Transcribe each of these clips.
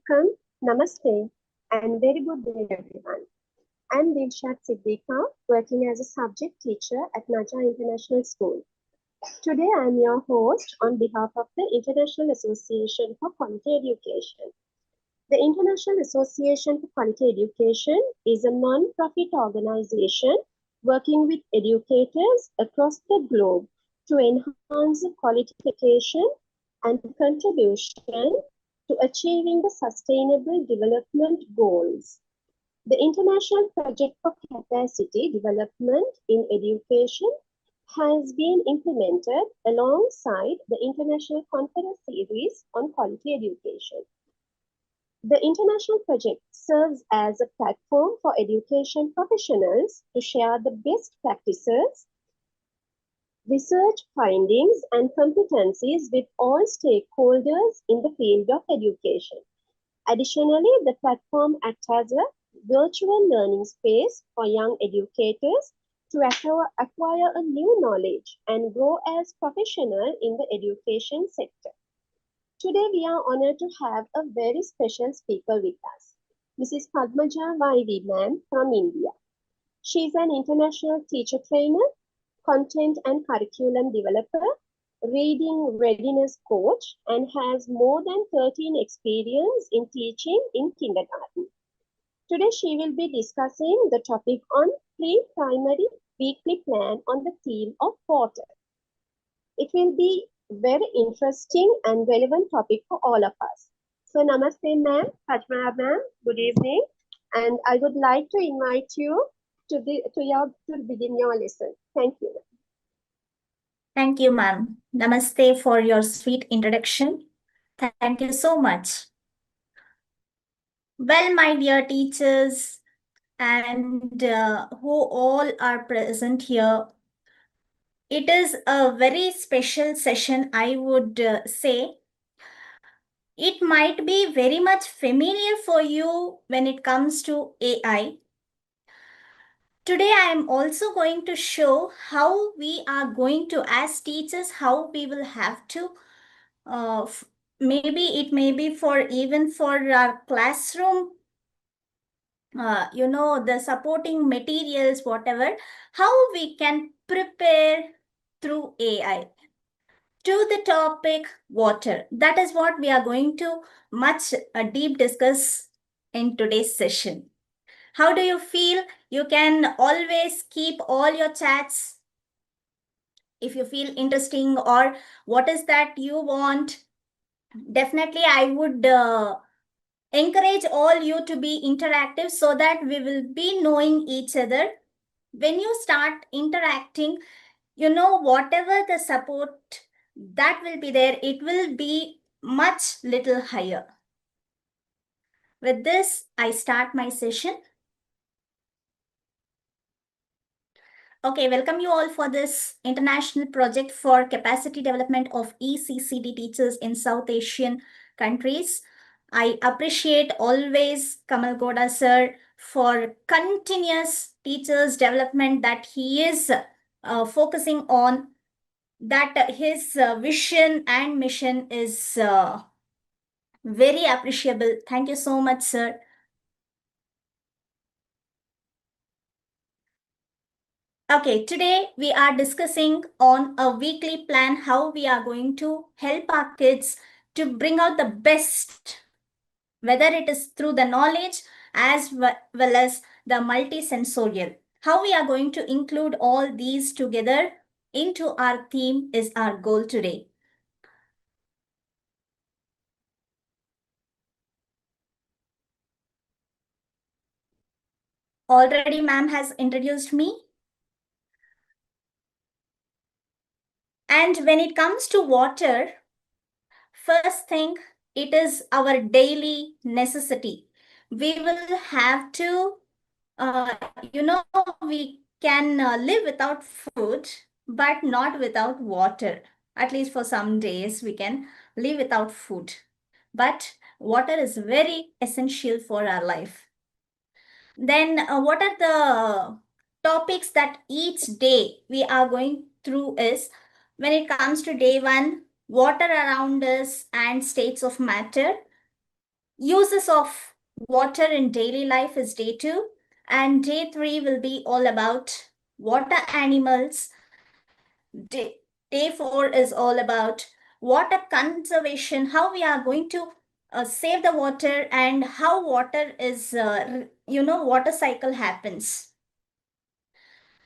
Welcome, Namaste, and very good day, everyone. I'm Dilshat Siddiqa, working as a subject teacher at Naja International School. Today, I'm your host on behalf of the International Association for Quality Education. The International Association for Quality Education is a non-profit organization working with educators across the globe to enhance the quality education and contribution to achieving the Sustainable Development Goals. The International Project for Capacity Development in Education has been implemented alongside the International Conference Series on Quality Education. The international project serves as a platform for education professionals to share the best practices, research findings, and competencies with all stakeholders in the field of education. Additionally, the platform acts as a virtual learning space for young educators to acquire a new knowledge and grow as professionals in the education sector. Today, we are honored to have a very special speaker with us, Mrs. Padmaja Vaidi ma'am from India. She is an international teacher trainer, content and curriculum developer, reading readiness coach, and has more than 13 experience in teaching in kindergarten. Today, she will be discussing the topic on pre-primary weekly plan on the theme of water. It will be very interesting and relevant topic for all of us. So namaste ma'am, Padma ma'am, good evening. And I would like to invite you to begin your lesson. Thank you. Thank you, ma'am. Namaste for your sweet introduction. Thank you so much. Well, my dear teachers and who all are present here, it is a very special session, I would say. It might be very much familiar for you when it comes to AI. Today, I am also going to show how we are going to, as teachers, how we will have to maybe it may be for even for our classroom, the supporting materials, whatever, how we can prepare through AI. To the topic water. That is what we are going to much deep discuss in today's session. How do you feel? You can always keep all your chats if you feel interesting or what is that you want. Definitely, I would encourage all you to be interactive so that we will be knowing each other. When you start interacting, whatever the support that will be there, it will be much little higher. With this, I start my session. Okay, welcome you all for this international project for capacity development of ECCD teachers in South Asian countries. I appreciate always Kamal Goda sir for continuous teachers development that he is focusing on, that his vision and mission is very appreciable. Thank you so much, sir. Okay, today we are discussing on a weekly plan how we are going to help our kids to bring out the best, whether it is through the knowledge as well as the multisensorial. How we are going to include all these together into our theme is our goal today. Already ma'am has introduced me. And when it comes to water, first thing, it is our daily necessity. We will have to, we can live without food, but not without water. At least for some days, we can live without food. But water is very essential for our life. Then what are the topics that each day we are going through is, when it comes to day one, water around us and states of matter. uses of water in daily life is day 2, and day 3 will be all about water animals. Day 4 is all about water conservation, how we are going to save the water and how water is, water cycle happens.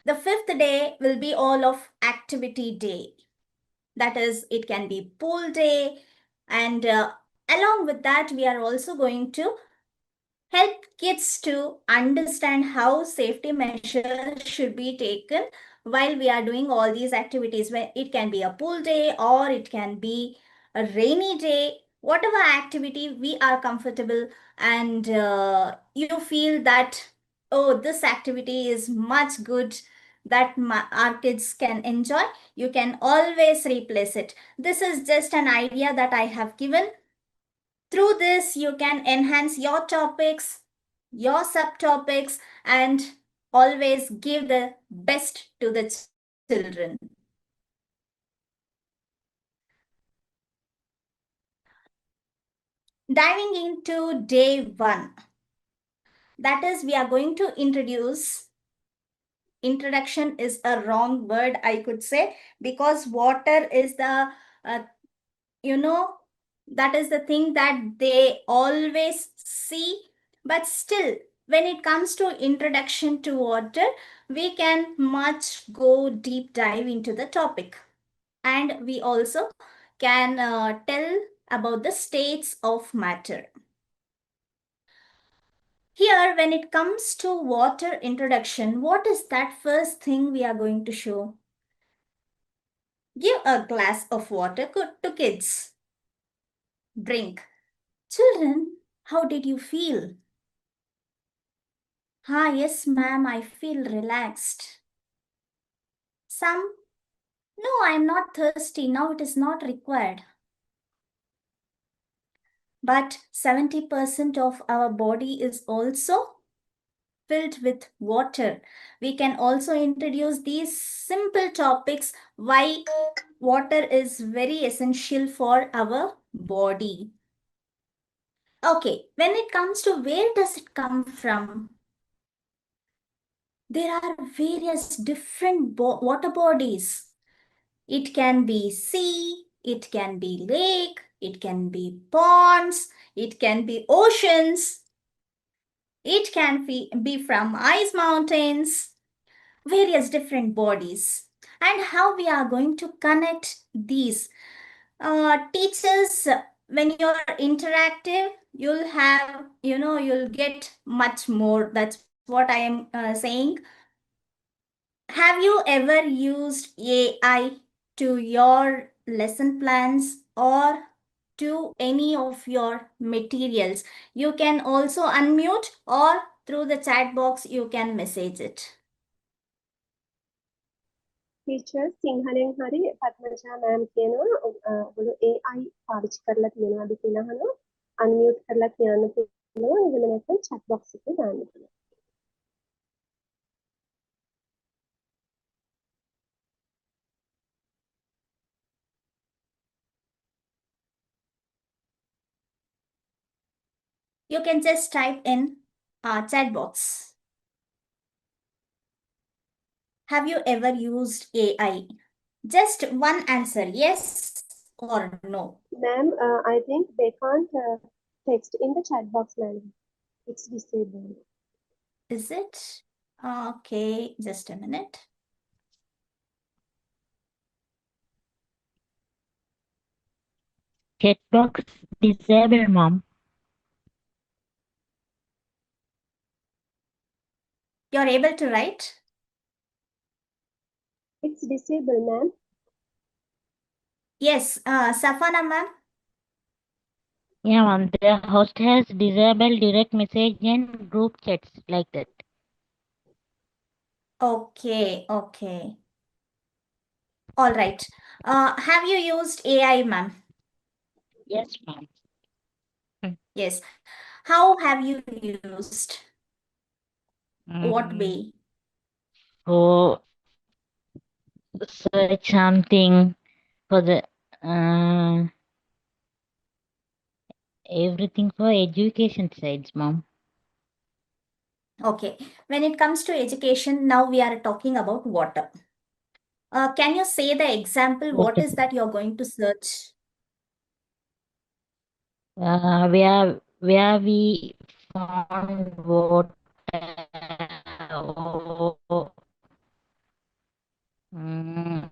The 5th day will be all of activity day. That is, it can be pool day, and along with that, we are also going to help kids to understand how safety measures should be taken while we are doing all these activities. When it can be a pool day or it can be a rainy day, whatever activity we are comfortable, and you feel that, oh, this activity is much good, that our kids can enjoy, you can always replace it. This is just an idea that I have given. Through this, you can enhance your topics, your subtopics, and always give the best to the children. Diving into day 1, that is, we are going to introduce. Introduction is a wrong word, I could say, because water is the, uh, you know, that is the thing that they always see. But still, when it comes to introduction to water, we can much go deep dive into the topic. And we also can tell about the states of matter. Here, when it comes to water introduction, what is that first thing we are going to show? Give a glass of water to kids. Drink. Children, how did you feel? Ah, yes, ma'am, I feel relaxed. Some, no, I am not thirsty. Now it is not required. But 70% of our body is also filled with water. We can also introduce these simple topics why water is very essential for our body. Okay, when it comes to where does it come from? There are various different water bodies. It can be sea, it can be lake, it can be ponds, it can be oceans, it can be from ice mountains, various different bodies. And how we are going to connect these. Teachers, when you're interactive, you'll have, you'll get much more. That's what I am saying. Have you ever used AI to your lesson plans or to any of your materials? You can also unmute, or through the chat box you can message it. Teacher සිංහලෙන් හරි පద్මජා ma'am කියනවා ඔයගොල්ලෝ AI පාවිච්චි කරලා තියෙනවද කියලා අහනවා unmute කරලා කියන්න පුළුවන් එහෙම නැත්නම් chat box එකේ දාන්න පුළුවන්. You can just type in chat box. Have you ever used AI? Just one answer, yes or no. Ma'am, I think they can't text in the chat box, ma'am. It's disabled. Is it? Okay, just a minute. Chat box disabled, mom. You're able to write? It's disabled, ma'am. Yes, Safana ma'am. Yeah, mom. The host has disabled direct message and group chats like that. Okay, okay. All right. Have you used AI, ma'am? Yes, mom. Yes. How have you used? What way? For search something for the everything for education sides, mom. Okay. When it comes to education, now we are talking about water. Can you say the example? What Water. is that you're going to search? Where we found water. Oh, mm,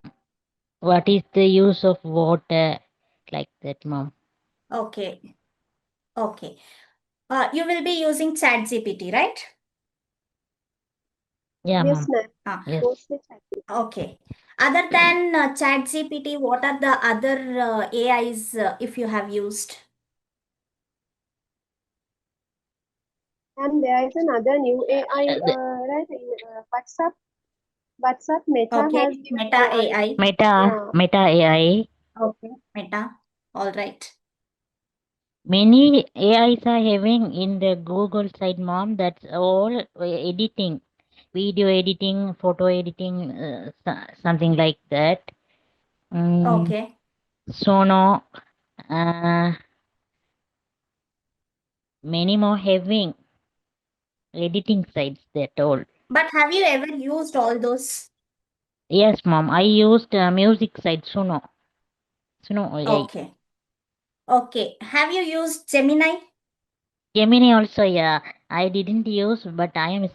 what is the use of water? Like that, mom. Okay. Okay. You will be using ChatGPT, right? Yeah, Yes, mom. ma'am. Ah, Yes. Mostly chatting. okay. Other than ChatGPT, what are the other AIs if you have used? And there is another new AI, The right? In WhatsApp. WhatsApp Meta Okay. has given Meta AI. AI. Meta AI. Okay. Meta. All right. Many AIs are having in the Google side, mom. That's all editing, video editing, photo editing, something like that. Okay. Sono, uh, many more having editing sites. That all. But have you ever used all those? Yes, mom. I used music site Suno. Suno AI. Okay. Okay. Have you used Gemini? Gemini also, yeah. I didn't use, but I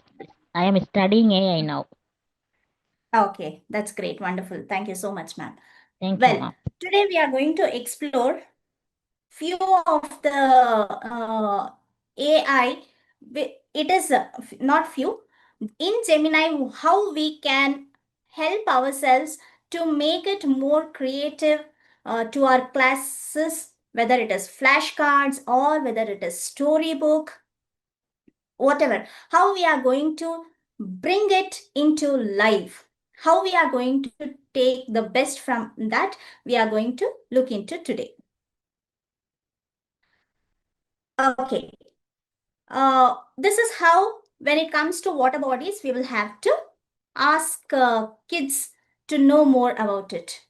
am studying AI now. Okay. That's great. Wonderful. Thank you so much, ma'am. Thank you, Well, mom. today we are going to explore few of the AI. It is not few. In Gemini, how we can help ourselves to make it more creative to our classes, whether it is flashcards or whether it is storybook, whatever. How we are going to bring it into life. How we are going to take the best from that, we are going to look into today. Okay. This is how, when it comes to water bodies, we will have to ask kids to know more about it.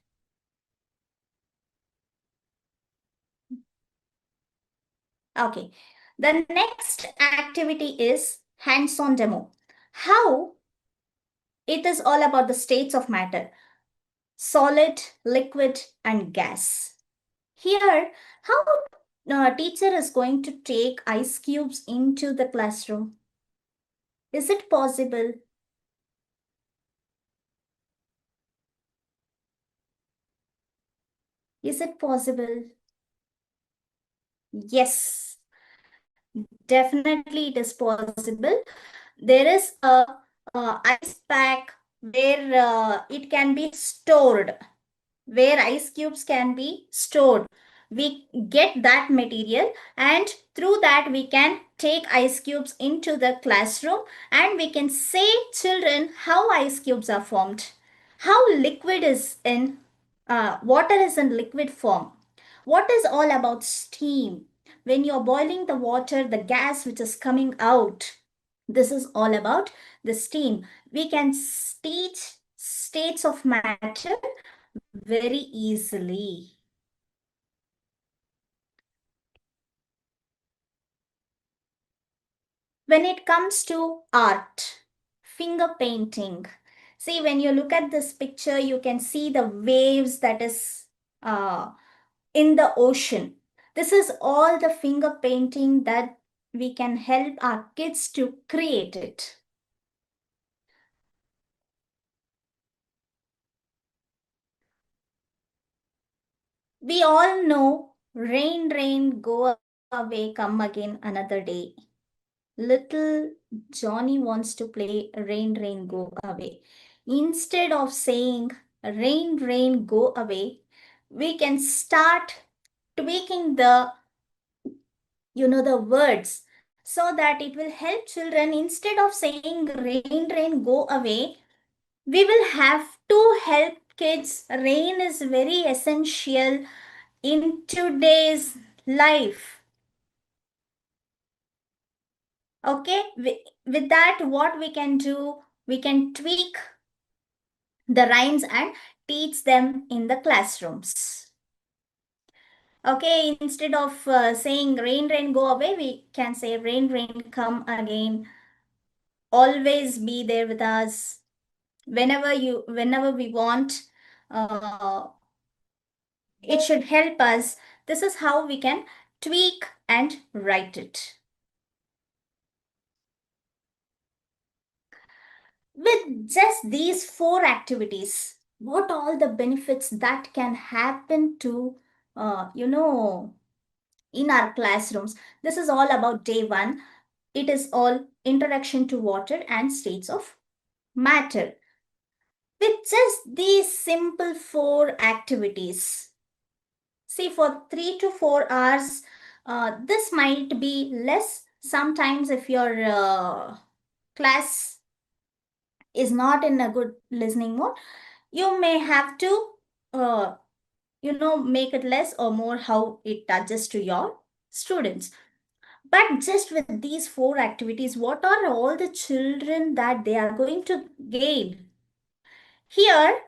Okay. The next activity is hands-on demo. How it is all about the states of matter: solid, liquid, and gas. Here, how teacher is going to take ice cubes into the classroom. Is it possible? Is it possible? Yes, definitely it is possible. There is a ice pack where it can be stored, where ice cubes can be stored. We get that material, and through that we can take ice cubes into the classroom, and we can say children how ice cubes are formed, how liquid is in water is in liquid form, what is all about steam. When you're boiling the water, the gas which is coming out, this is all about the steam. We can teach states of matter very easily. When it comes to art, finger painting, see, when you look at this picture, you can see the waves that is in the ocean. This is all the finger painting that we can help our kids to create it. We all know rain, rain, go away, come again another day. Little Johnny wants to play rain, rain, go away. Instead of saying rain, rain, go away, we can start tweaking the words so that it will help children. Instead of saying rain, rain, go away, we will have to help kids. Rain is very essential in today's life. Okay, with that, what we can do, we can tweak the rhymes and teach them in the classrooms. Okay, instead of saying rain, rain, go away, we can say rain, rain, come again. Always be there with us whenever we want. Uh, it should help us. This is how we can tweak and write it. With just these 4 activities, what all the benefits that can happen to, in our classrooms. This is all about day 1. It is all introduction to water and states of matter. With just these simple 4 activities, see, for 3 to 4 hours, this might be less. Sometimes if your class is not in a good listening mode, you may have to make it less or more, how it adjusts to your students. But just with these 4 activities, what are all the children that they are going to gain? Here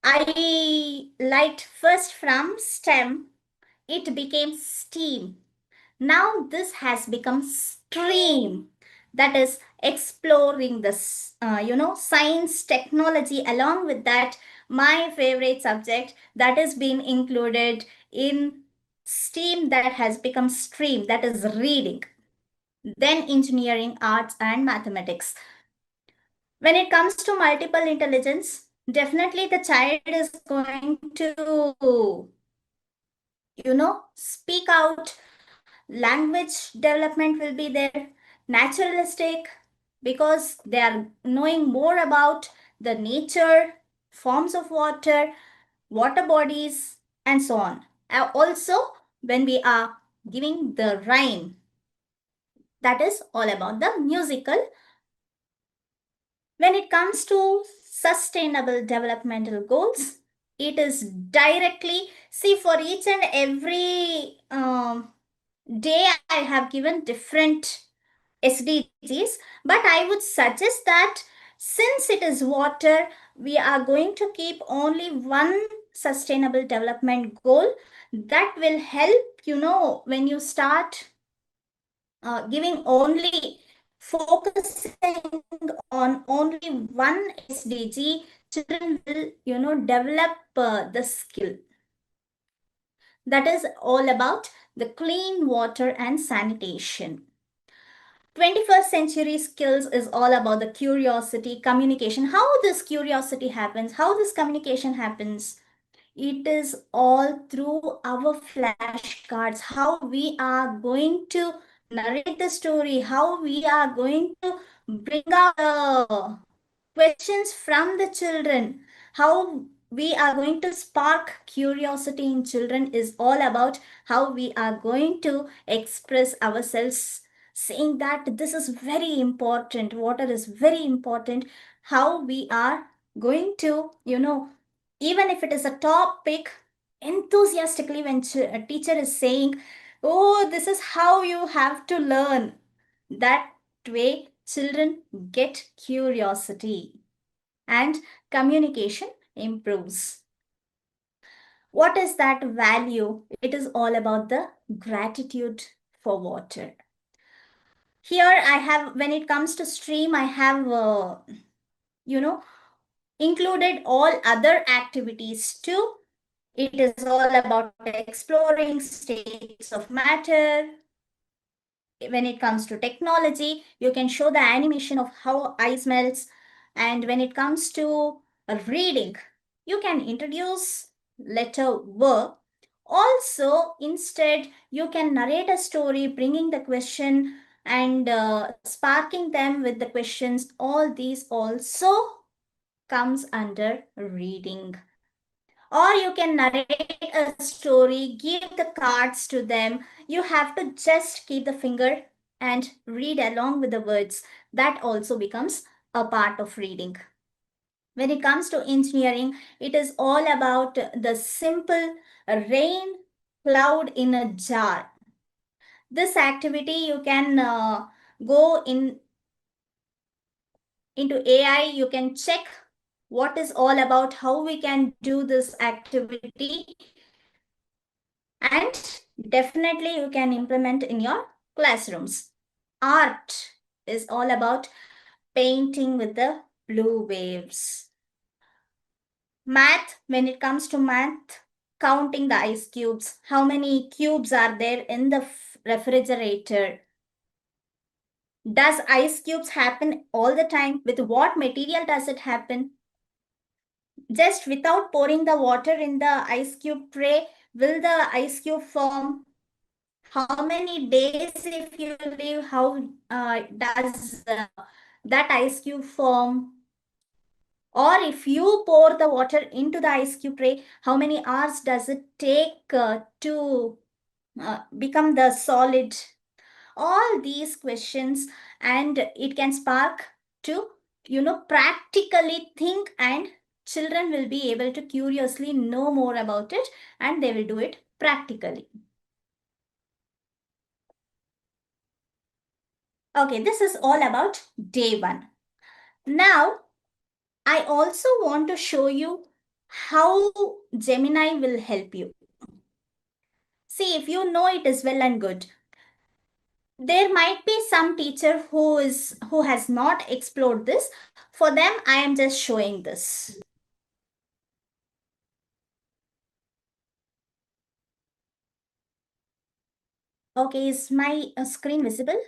I liked first from STEM, it became STEAM. Now this has become STREAM, that is exploring this, science, technology. Along with that, my favorite subject that is being included in STEAM, that has become STREAM, that is reading. Then engineering, arts, and mathematics. When it comes to multiple intelligence, definitely the child is going to, speak out. Language development will be there. Naturalistic, because they are knowing more about the nature, forms of water, water bodies, and so on. Also, when we are giving the rhyme, that is all about the musical. When it comes to sustainable developmental goals, it is directly, see, for each and every day I have given different SDGs, but I would suggest that since it is water, we are going to keep only one sustainable development goal. That will help, when you start giving only, focusing on only one SDG, children will, develop the skill. That is all about the clean water and sanitation. 21st century skills is all about the curiosity, communication, how this curiosity happens, how this communication happens. It is all through our flashcards, how we are going to narrate the story, how we are going to bring out questions from the children, how we are going to spark curiosity in children, is all about how we are going to express ourselves, saying that this is very important, water is very important, how we are going to, even if it is a topic, enthusiastically, when a teacher is saying, oh, this is how you have to learn, that way children get curiosity and communication improves. What is that value? It is all about the gratitude for water. Here I have, when it comes to stream, I have, included all other activities too. It is all about exploring states of matter. When it comes to technology, you can show the animation of how ice melts. And when it comes to reading, you can introduce letter V. Also, instead, you can narrate a story, bringing the question and sparking them with the questions. All these also comes under reading. Or you can narrate a story, give the cards to them. You have to just keep the finger and read along with the words. That also becomes a part of reading. When it comes to engineering, it is all about the simple rain cloud in a jar. This activity you can go into AI, you can check what is all about, how we can do this activity. and definitely you can implement in your classrooms. Art is all about painting with the blue waves. Math, when it comes to math, counting the ice cubes, how many cubes are there in the refrigerator? Does ice cubes happen all the time? With what material does it happen? Just without pouring the water in the ice cube tray, will the ice cube form? How many days if you leave, how does that ice cube form? Or if you pour the water into the ice cube tray, how many hours does it take to become the solid? All these questions, and it can spark to practically think, and children will be able to curiously know more about it, and they will do it practically. Okay, this is all about day 1. Now I also want to show you how Gemini will help you. See, if you know it is well and good. There might be some teacher who has not explored this. For them, I am just showing this. Okay, is my screen visible?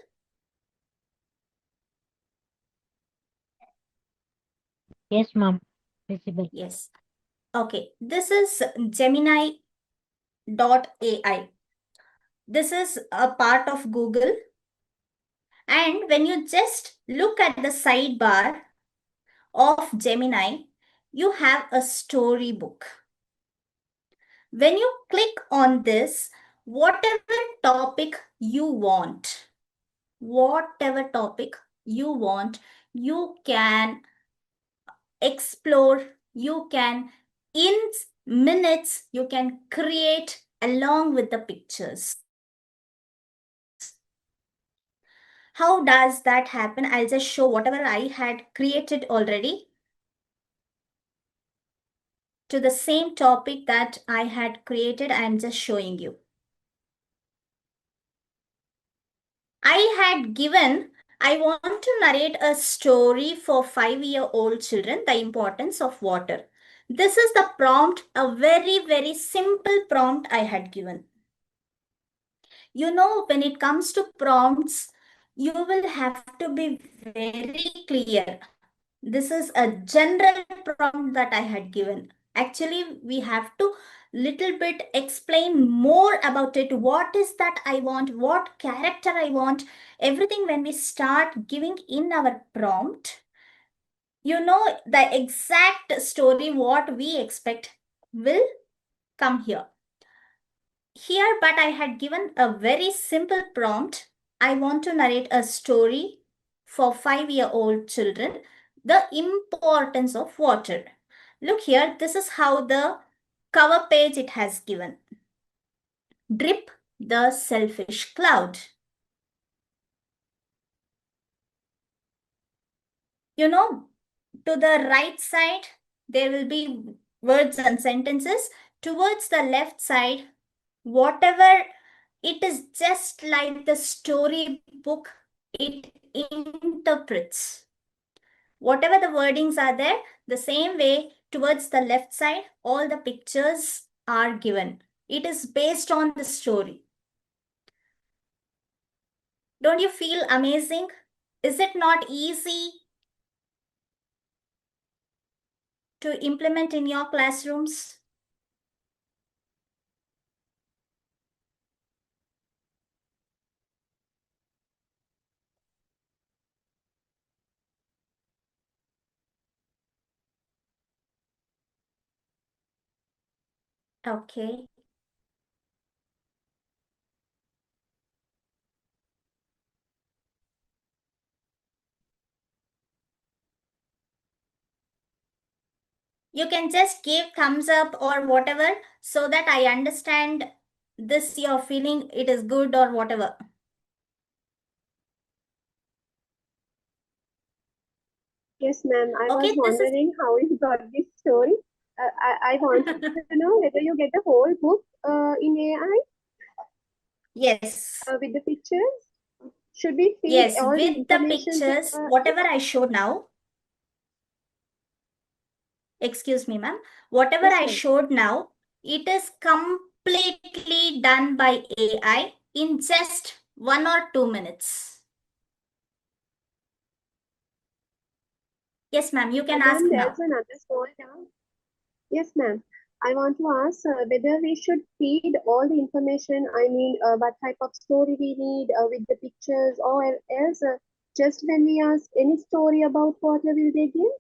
Yes, mom. Visible. Yes. Okay, this is Gemini.ai. This is a part of Google. And when you just look at the sidebar of Gemini, you have a storybook. When you click on this, whatever topic you want, you can explore, you can, in minutes, you can create along with the pictures. How does that happen? I'll just show whatever I had created already to the same topic that I had created. I'm just showing you. I want to narrate a story for 5-year-old children, the importance of water. This is the prompt, a very, very simple prompt I had given. When it comes to prompts, you will have to be very clear. This is a general prompt that I had given. Actually, we have to little bit explain more about it. What is that I want? What character I want? Everything when we start giving in our prompt, the exact story what we expect will come here. But I had given a very simple prompt. I want to narrate a story for 5-year-old children, the importance of water. Look here, this is how the cover page it has given. Drip the selfish cloud. To the right side, there will be words and sentences. Towards the left side, whatever, it is just like the storybook, it interprets. Whatever the wordings are there, the same way towards the left side, all the pictures are given. It is based on the story. Don't you feel amazing? Is it not easy to implement in your classrooms? Okay. You can just give thumbs up or whatever so that I understand this you're feeling it is good or whatever. Yes, ma'am. I Okay, was wondering how you got this story. I want to know whether you get the whole book in AI Yes. with the pictures. Should we feed Yes, all the with the information to pictures, whatever I showed now, excuse me, ma'am, whatever Yes, I ma'am. showed now, it is completely done by AI in just 1 or 2 minutes. Yes, ma'am, you can ask Ma'am, there's now. another small doubt. Yes, ma'am. I want to ask whether we should feed all the information. I mean, what type of story we need with the pictures, or else just when we ask any story about water, will they give?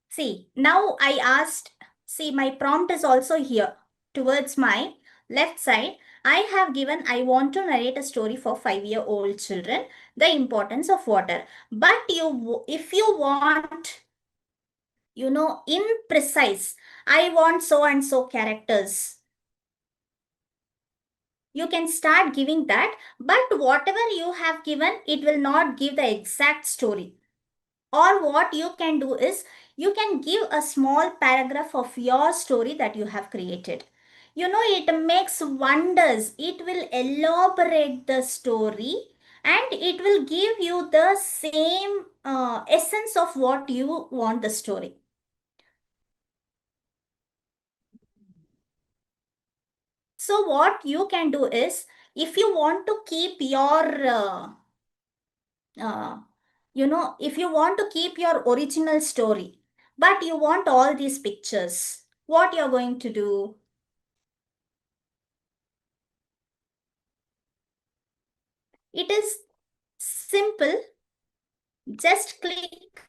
See, now I asked, see, my prompt is also here towards my left side. I have given, I want to narrate a story for 5-year-old children, the importance of water. But if you want, in precise, I want so and so characters, you can start giving that. But whatever you have given, it will not give the exact story. Or what you can do is you can give a small paragraph of your story that you have created. It makes wonders. It will elaborate the story and it will give you the same essence of what you want the story. So what you can do is, if you want to keep your uh, if you want to keep your original story, but you want all these pictures, what you're going to do? It is simple. Just click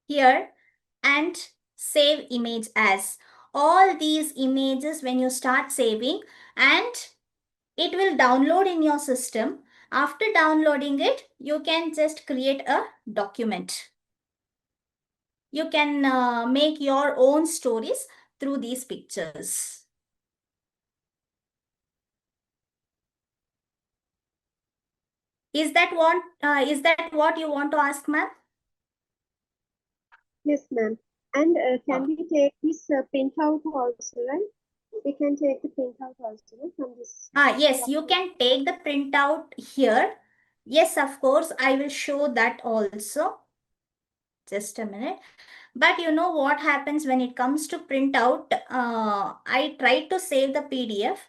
here and save image as. All these images, when you start saving, and it will download in your system. After downloading it, you can just create a document. You can make your own stories through these pictures. Is that what you want to ask, ma'am? Yes, ma'am. And can Oh. we take this printout also, right? We can take the printout also, right, from this Yes, you document. can take the printout here. Yes, of course, I will show that also. Just a minute. But you know what happens when it comes to printout? I tried to save the PDF.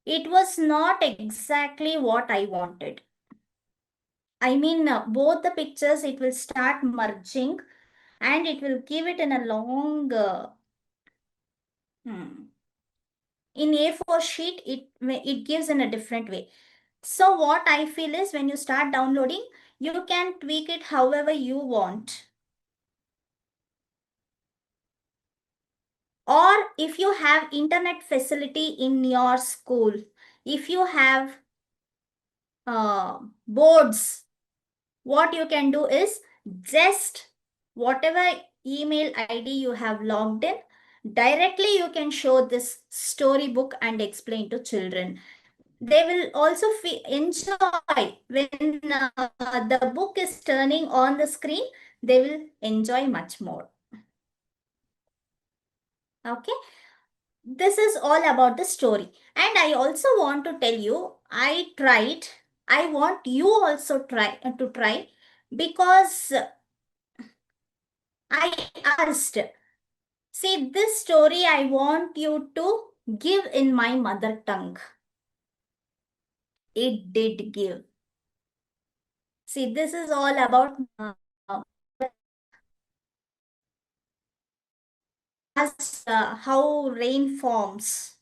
It was not exactly what I wanted. I mean, both the pictures, it will start merging and it will give it in a long, in A4 sheet, it gives in a different way. So what I feel is, when you start downloading, you can tweak it however you want. Or if you have internet facility in your school, if you have boards, what you can do is, just whatever email ID you have logged in, directly you can show this storybook and explain to children. They will also enjoy when the book is turning on the screen. They will enjoy much more. Okay, this is all about the story. And I also want to tell you, I want you also try, because I asked, see, this story I want you to give in my mother tongue. It did give. See, this is all about how rain forms.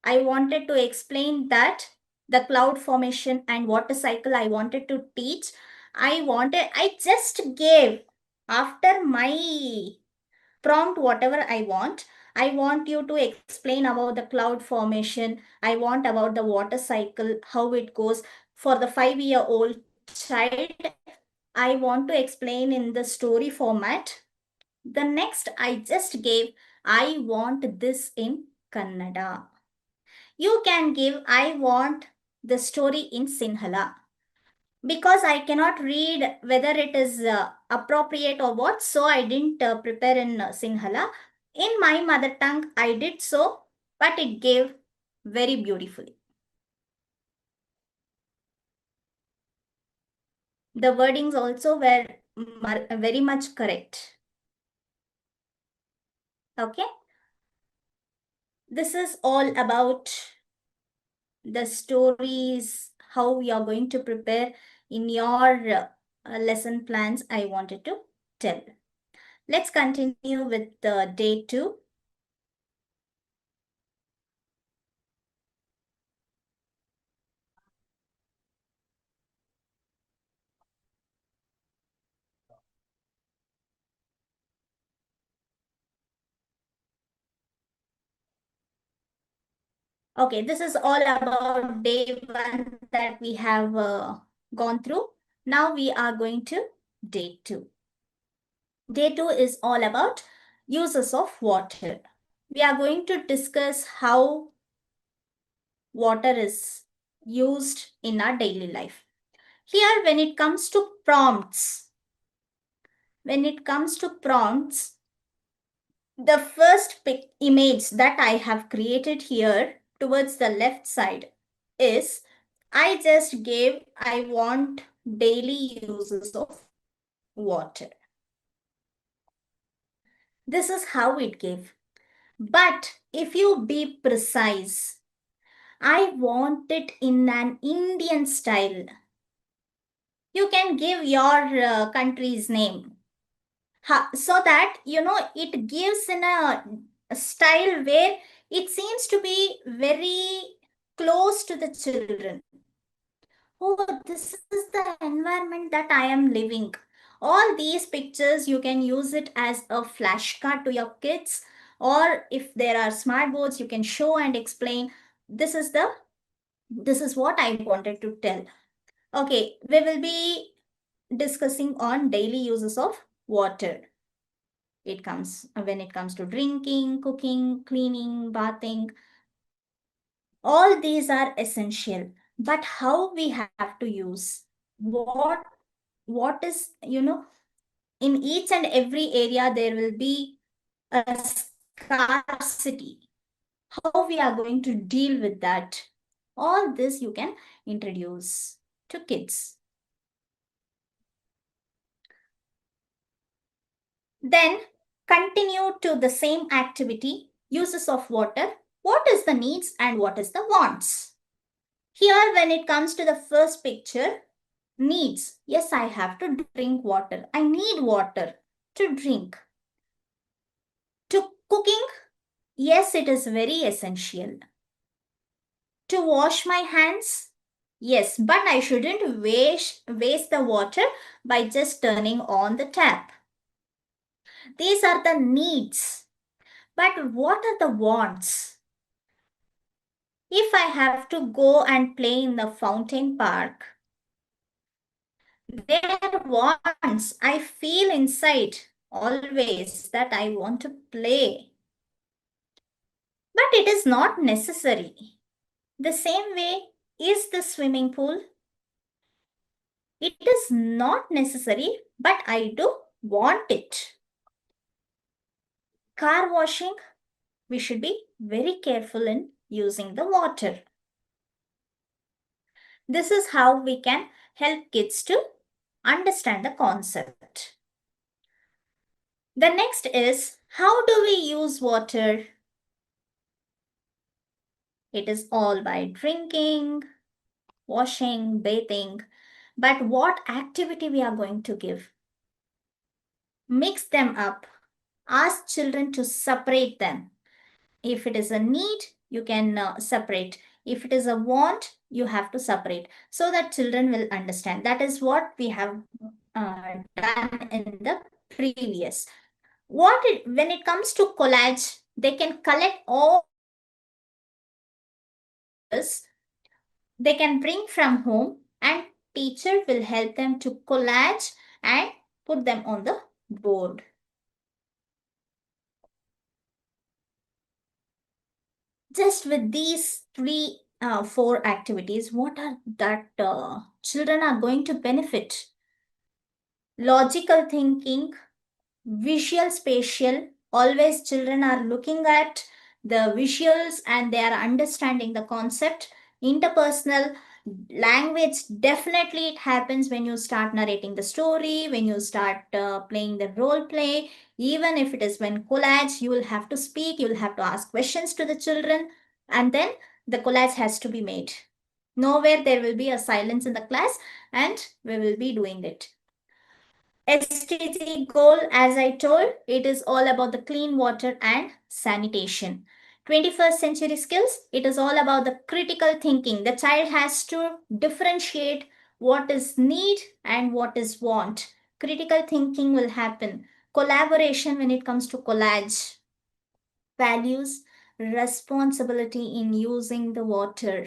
I wanted to explain that the cloud formation and water cycle I wanted to teach. I just gave after my prompt whatever I want. I want you to explain about the cloud formation. I want about the water cycle, how it goes. For the 5-year-old child, I want to explain in the story format. The next I just gave, I want this in Kannada. You can give, I want the story in Sinhala. Because I cannot read whether it is appropriate or what, so I didn't prepare in Sinhala. In my mother tongue, I did so, but it gave very beautifully. The wordings also were very much correct. Okay. This is all about the stories, how you are going to prepare in your lesson plans I wanted to tell. Let's continue with day 2. Okay, this is all about day 1 that we have gone through. Now we are going to day 2. Day 2 is all about uses of water. We are going to discuss how water is used in our daily life. Here, when it comes to prompts, the first image that I have created here towards the left side is I just gave I want daily uses of water. This is how it gave. But if you be precise, I want it in an Indian style. You can give your country's name so that it gives in a style where it seems to be very close to the children. Oh, this is the environment that I am living. All these pictures, you can use it as a flashcard to your kids, or if there are smart boards, you can show and explain. This is what I wanted to tell. Okay, we will be discussing on daily uses of water. When it comes to drinking, cooking, cleaning, bathing, all these are essential. But how we have to use what is, in each and every area there will be a scarcity. How we are going to deal with that? All this you can introduce to kids. Then continue to the same activity, uses of water. What is the needs and what is the wants? Here, when it comes to the first picture, needs. Yes, I have to drink water. I need water to drink. To cooking, yes, it is very essential. To wash my hands, yes, but I shouldn't waste the water by just turning on the tap. These are the needs. But what are the wants? If I have to go and play in the fountain park, there are wants. I feel inside always that I want to play. But it is not necessary. The same way is the swimming pool. It is not necessary, but I do want it. Car washing, we should be very careful in using the water. This is how we can help kids to understand the concept. The next is, how do we use water? It is all by drinking, washing, bathing. But what activity we are going to give? Mix them up. Ask children to separate them. If it is a need, you can separate. If it is a want, you have to separate so that children will understand. That is what we have done in the previous. When it comes to collage, they can collect all this. They can bring from home and teacher will help them to collage and put them on the board. Just with these 4 activities, what are that children are going to benefit? logical thinking, visual spatial. Always children are looking at the visuals and they are understanding the concept. Interpersonal language, definitely it happens when you start narrating the story, when you start playing the role play. Even if it is when collage, you will have to speak, you will have to ask questions to the children, and then the collage has to be made. Nowhere there will be a silence in the class, and we will be doing it. STG goal, as I told, it is all about the clean water and sanitation. 21st century skills, it is all about the critical thinking. The child has to differentiate what is need and what is want. Critical thinking will happen. Collaboration when it comes to collage. Values, responsibility in using the water.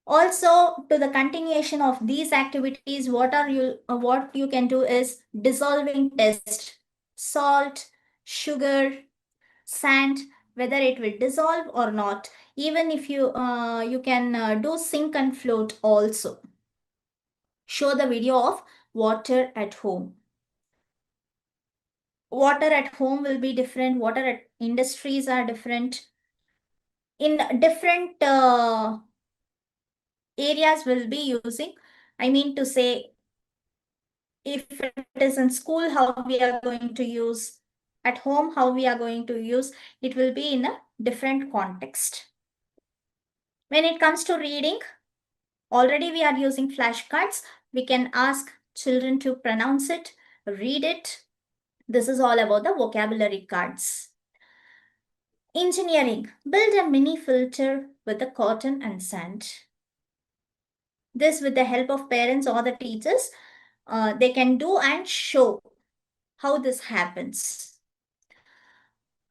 Also, to the continuation of these activities, what you can do is dissolving test. Salt, sugar, sand, whether it will dissolve or not. Even if you can do sink and float also. Show the video of water at home. Water at home will be different. Water at industries are different. In different areas will be using, I mean to say, if it is in school, how we are going to use, at home, how we are going to use, it will be in a different context. When it comes to reading, already we are using flashcards. We can ask children to pronounce it, read it. This is all about the vocabulary cards. Engineering, build a mini filter with the cotton and sand. This with the help of parents or the teachers, they can do and show how this happens.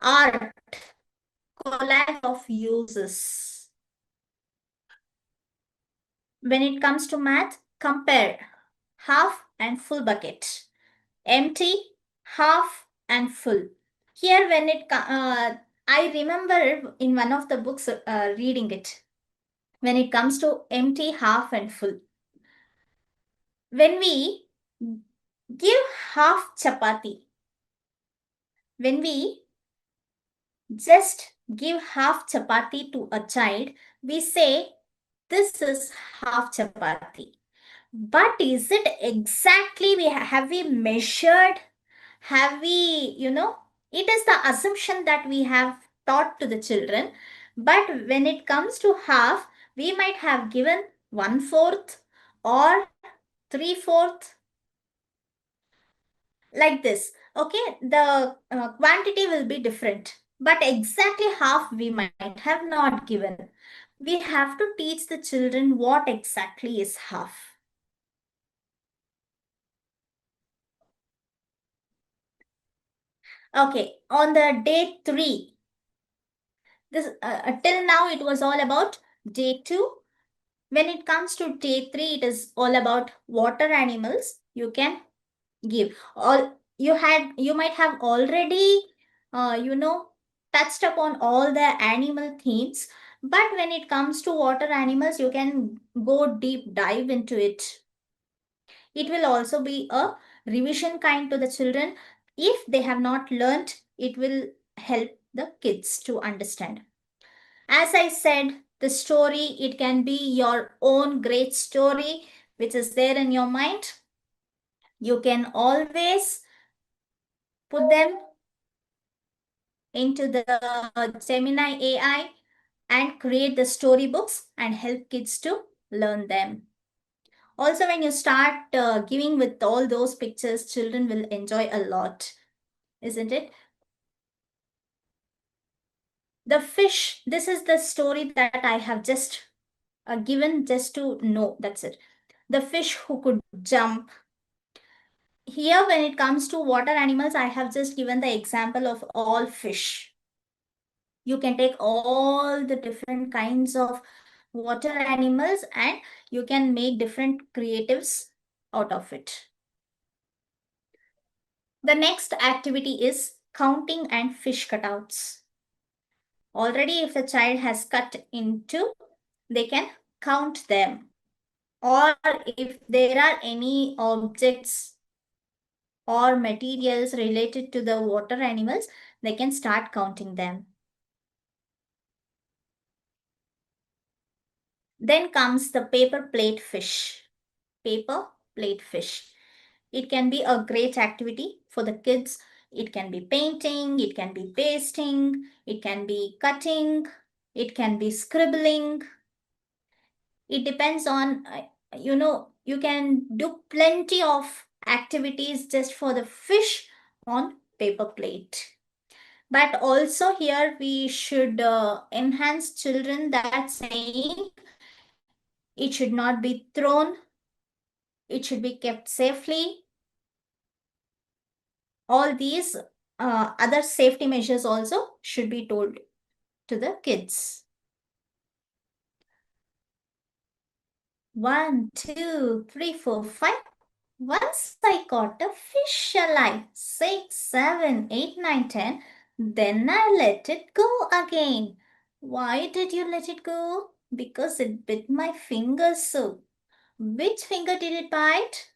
Art, collage of uses. When it comes to math, compare half and full bucket, empty, half and full. Here when I remember in one of the books reading it, when it comes to empty, half and full. When we give half chapati, when we just give half chapati to a child, we say this is half chapati. But is it exactly, have we measured? Have we, it is the assumption that we have taught to the children. But when it comes to half, we might have given 1/4 or 3/4, like this. Okay, the quantity will be different, but exactly half we might have not given. We have to teach the children what exactly is half. Okay, on the day 3, this till now it was all about day 2. When it comes to day 3, it is all about water animals. You can give all, you might have already touched upon all the animal themes, but when it comes to water animals, you can go deep dive into it. It will also be a revision kind to the children. If they have not learned, it will help the kids to understand. As I said, the story, it can be your own great story which is there in your mind. You can always put them into the Gemini AI and create the storybooks and help kids to learn them. Also, when you start giving with all those pictures, children will enjoy a lot, isn't it? The fish, this is the story that I have just given just to know, that's it. The fish who could jump. Here, when it comes to water animals, I have just given the example of all fish. You can take all the different kinds of water animals and you can make different creatives out of it. The next activity is counting and fish cutouts. Already, if the child has cut into, they can count them. or if there are any objects or materials related to the water animals, they can start counting them. Then comes the paper plate fish. Paper plate fish. It can be a great activity for the kids. It can be painting, it can be pasting, it can be cutting, it can be scribbling. It depends on, you can do plenty of activities just for the fish on paper plate. But also here we should enhance children that saying it should not be thrown, it should be kept safely. All these other safety measures also should be told to the kids. 1, 2, 3, 4, 5. Once I caught a fish alive. 6, 7, 8, 9, 10. Then I let it go again. Why did you let it go? Because it bit my finger so. Which finger did it bite?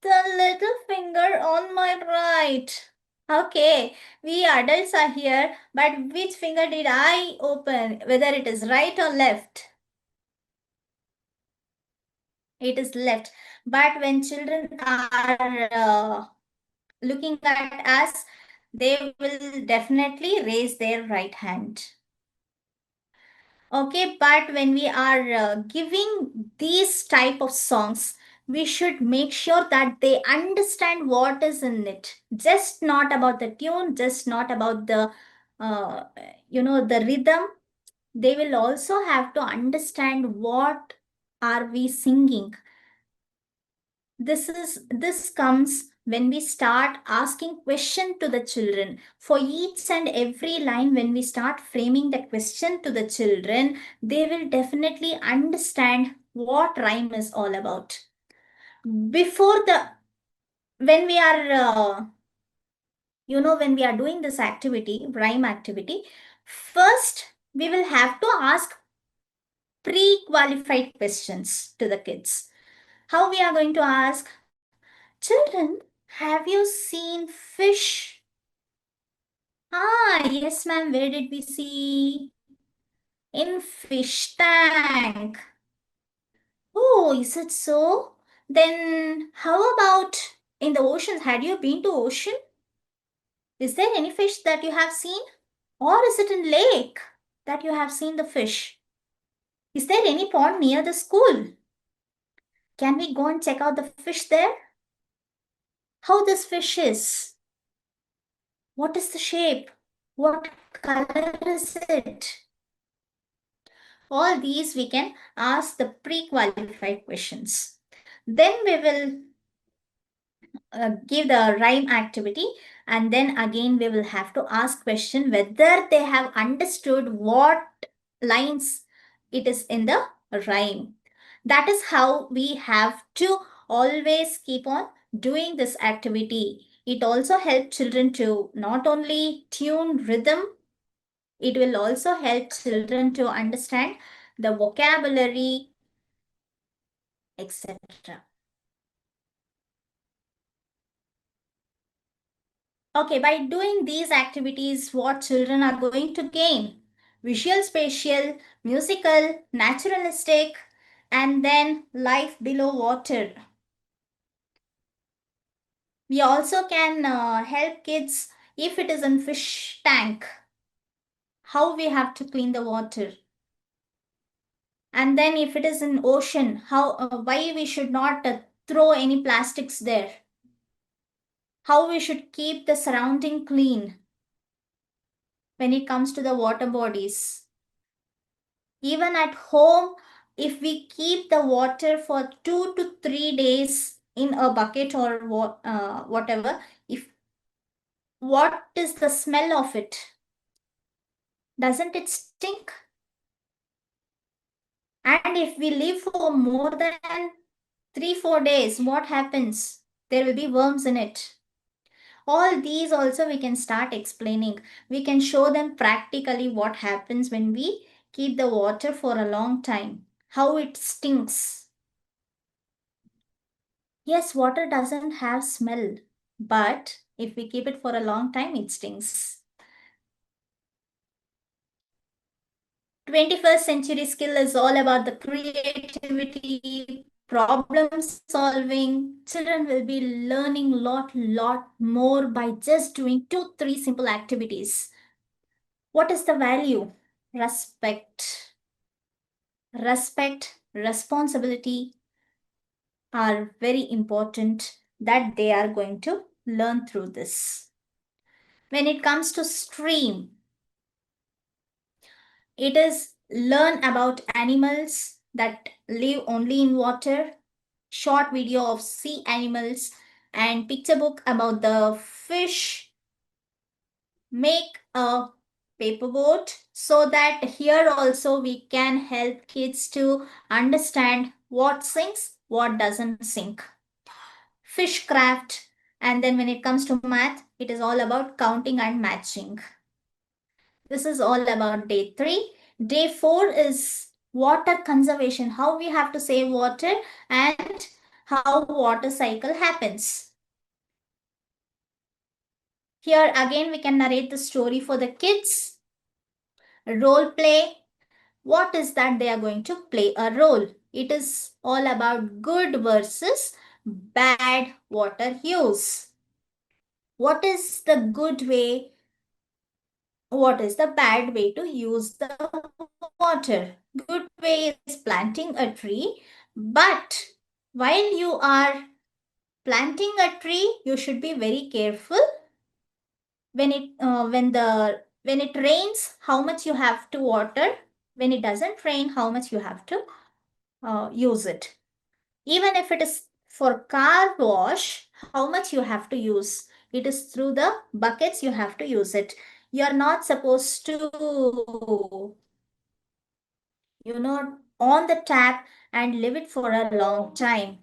The little finger on my right. Okay, we adults are here, but which finger did I open? Whether it is right or left? It is left. But when children are looking at us, they will definitely raise their right hand. Okay, but when we are giving these type of songs, we should make sure that they understand what is in it. Just not about the tune, just not about the, uh, the rhythm. They will also have to understand what are we singing. This comes when we start asking question to the children. For each and every line, when we start framing the question to the children, they will definitely understand what rhyme is all about. Before the when we are when we are doing this activity, rhyme activity, first we will have to ask pre-qualified questions to the kids. How we are going to ask? Children, have you seen fish? Ah, yes, ma'am. Where did we see? In fish tank. Oh, is it so? Then how about in the oceans? Had you been to ocean? Is there any fish that you have seen? Or is it in lake that you have seen the fish? Is there any pond near the school? Can we go and check out the fish there? How this fish is? What is the shape? What color is it? All these we can ask the pre-qualified questions. Then we will give the rhyme activity, and then again we will have to ask question whether they have understood what lines it is in the rhyme. That is how we have to always keep on doing this activity. It also helps children to not only tune rhythm, it will also help children to understand the vocabulary, etc. Okay, by doing these activities, what children are going to gain? Visual, spatial, musical, naturalistic, and then life below water. We also can help kids if it is in fish tank, how we have to clean the water. And then if it is in ocean, why we should not throw any plastics there. How we should keep the surrounding clean when it comes to the water bodies. Even at home, if we keep the water for 2 to 3 days in a bucket or whatever, what is the smell of it? Doesn't it stink? And if we live for more than 3-4 days, what happens? There will be worms in it. All these also we can start explaining. We can show them practically what happens when we keep the water for a long time, how it stinks. Yes, water doesn't have smell, but if we keep it for a long time, it stinks. 21st century skill is all about the creativity, problem solving. Children will be learning lot more by just doing 2, 3 simple activities. What is the value? Respect. Respect, responsibility are very important that they are going to learn through this. When it comes to stream, it is learn about animals that live only in water, short video of sea animals, and picture book about the fish. Make a paperboard so that here also we can help kids to understand what sinks, what doesn't sink. Fish craft, and then when it comes to math, it is all about counting and matching. This is all about day 3. Day 4 is water conservation, how we have to save water and how water cycle happens. Here again we can narrate the story for the kids. Role play. What is that they are going to play a role? It is all about good versus bad water use. What is the good way? What is the bad way to use the water? Good way is planting a tree, but while you are planting a tree, you should be very careful when it rains, how much you have to water. When it doesn't rain, how much you have to use it. Even if it is for car wash, how much you have to use. It is through the buckets you have to use it. You are not supposed to, on the tap and leave it for a long time.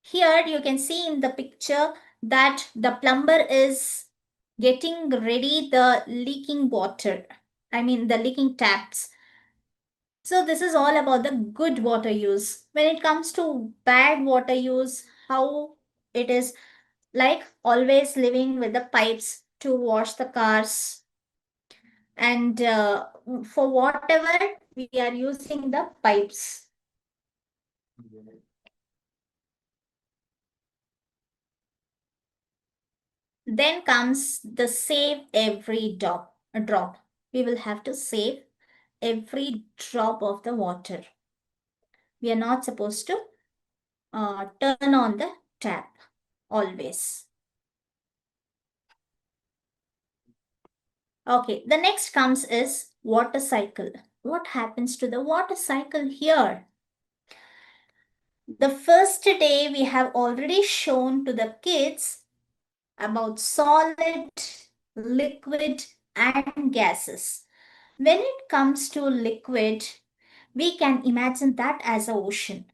Here you can see in the picture that the plumber is getting ready the leaking water. I mean the leaking taps. So this is all about the good water use. When it comes to bad water use, how it is like always living with the pipes to wash the cars, and for whatever we are using the pipes. Then comes the save every drop. We will have to save every drop of the water. We are not supposed to turn on the tap always. Okay, the next comes is water cycle. What happens to the water cycle here? The first day we have already shown to the kids about solid, liquid, and gases. When it comes to liquid, we can imagine that as an ocean.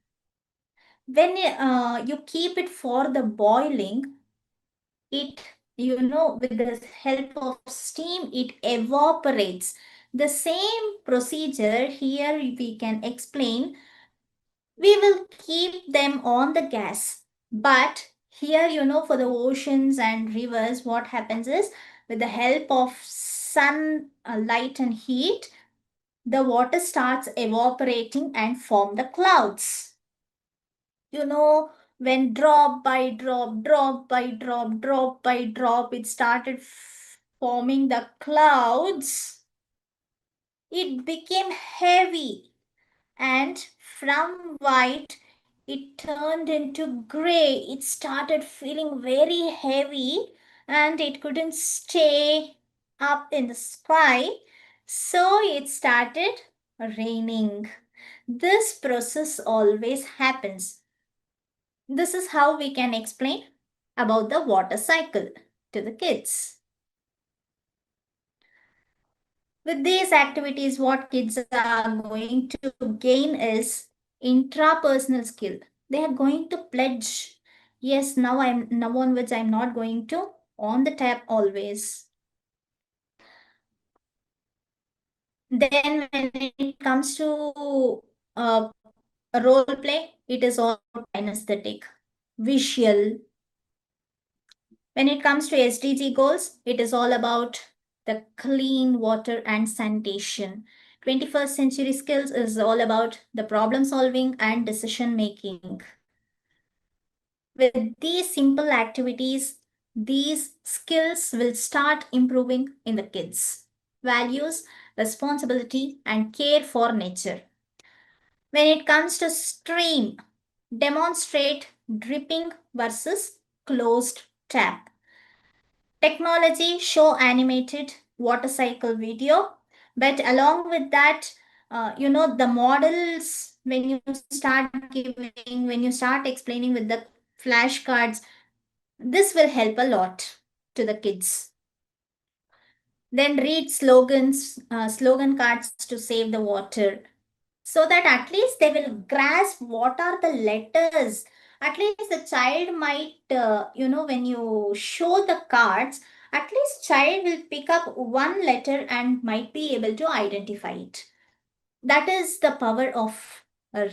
When you keep it for the boiling, it, with the help of steam, it evaporates. The same procedure here we can explain. We will keep them on the gas, but here, for the oceans and rivers, what happens is with the help of sun light and heat, the water starts evaporating and form the clouds. When drop by drop, drop by drop, drop by drop, it started forming the clouds. It became heavy, and from white it turned into gray. It started feeling very heavy and it couldn't stay up in the sky, so it started raining. This process always happens. This is how we can explain about the water cycle to the kids. With these activities, what kids are going to gain is intrapersonal skill. They are going to pledge, yes, now onwards I'm not going to on the tap always. Then when it comes to role play, it is all kinesthetic, visual. When it comes to SDG goals, it is all about the clean water and sanitation. 21st century skills is all about the problem solving and decision making. With these simple activities, these skills will start improving in the kids. Values, responsibility, and care for nature. When it comes to stream, demonstrate dripping versus closed tap. Technology, show animated water cycle video, but along with that, the models, when you start giving, when you start explaining with the flashcards, this will help a lot to the kids. Then read slogan cards to save the water, so that at least they will grasp what are the letters. At least the child might, when you show the cards, at least child will pick up one letter and might be able to identify it. That is the power of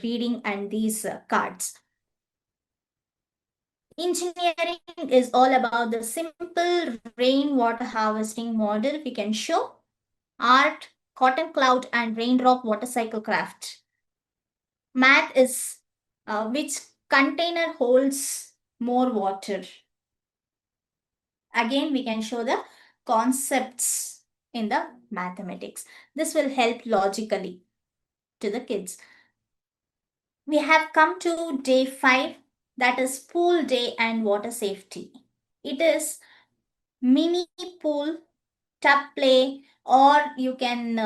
reading and these cards. Engineering is all about the simple rainwater harvesting model we can show. Art, cotton cloud, and raindrop water cycle craft. Math is which container holds more water. Again, we can show the concepts in the mathematics. This will help logically to the kids. We have come to day 5, that is pool day and water safety. It is mini pool, tub play, or you can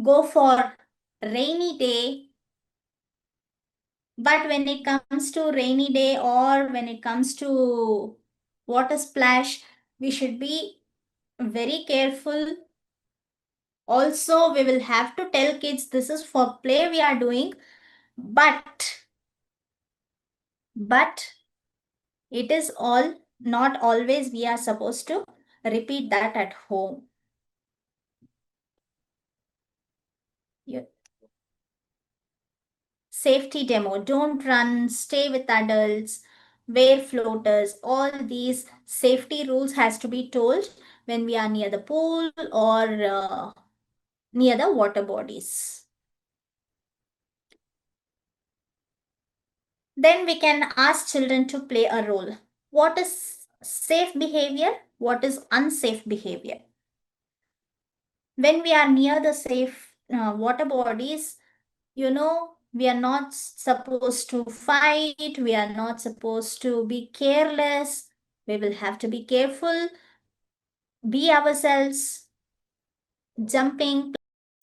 go for rainy day. But when it comes to rainy day or when it comes to water splash, we should be very careful. Also, we will have to tell kids this is for play we are doing, but it is all not always we are supposed to repeat that at home. Safety demo, don't run, stay with adults, wear floaters. All these safety rules has to be told when we are near the pool or near the water bodies. Then we can ask children to play a role. What is safe behavior? What is unsafe behavior? When we are near the safe water bodies, we are not supposed to fight, we are not supposed to be careless, we will have to be careful, be ourselves, jumping,